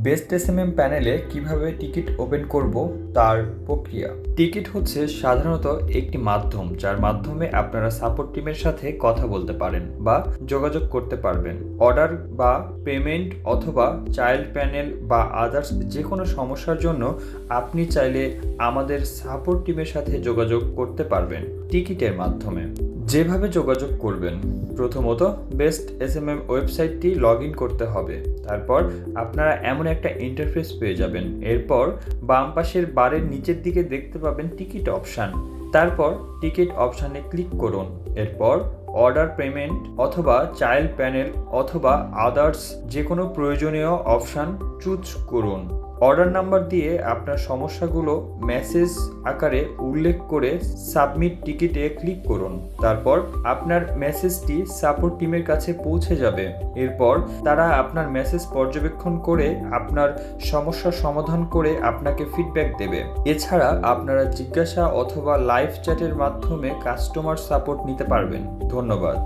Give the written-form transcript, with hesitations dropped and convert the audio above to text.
Best SMM প্যানেলে কিভাবে ticket open করব তার প্রক্রিয়া। টিকিট হচ্ছে সাধারণত একটি মাধ্যম যার মাধ্যমে আপনারা সাপোর্ট টিমের সাথে কথা বলতে পারেন বা যোগাযোগ করতে পারবেন। অর্ডার বা পেমেন্ট অথবা চাইল্ড প্যানেল বা আদার্স যে কোনো সমস্যার জন্য আপনি চাইলে আমাদের সাপোর্ট টিমের সাথে যোগাযোগ করতে পারবেন টিকিটের মাধ্যমে। যেভাবে যোগাযোগ করবেন, প্রথমত বেস্ট এসএমএম ওয়েবসাইটটি লগ ইন করতে হবে। তারপর আপনারা এমন একটা ইন্টারফেস পেয়ে যাবেন। এরপর বাম পাশের বারের নিচের দিকে দেখতে পাবেন টিকিট অপশান। তারপর টিকিট অপশানে ক্লিক করুন। এরপর অর্ডার পেমেন্ট অথবা চাইল্ড প্যানেল অথবা আদার্স যে কোনো প্রয়োজনীয় অপশান চুজ করুন। অর্ডার নাম্বার দিয়ে আপনার সমস্যাগুলো মেসেজ আকারে উল্লেখ করে সাবমিট টিকিটে ক্লিক করুন। তারপর আপনার মেসেজটি সাপোর্ট টিমের কাছে পৌঁছে যাবে। এরপর তারা আপনার মেসেজ পর্যবেক্ষণ করে আপনার সমস্যার সমাধান করে আপনাকে ফিডব্যাক দেবে। এছাড়া আপনারা জিজ্ঞাসা অথবা লাইভ চ্যাটের মাধ্যমে কাস্টমার সাপোর্ট নিতে পারবেন। ধন্যবাদ।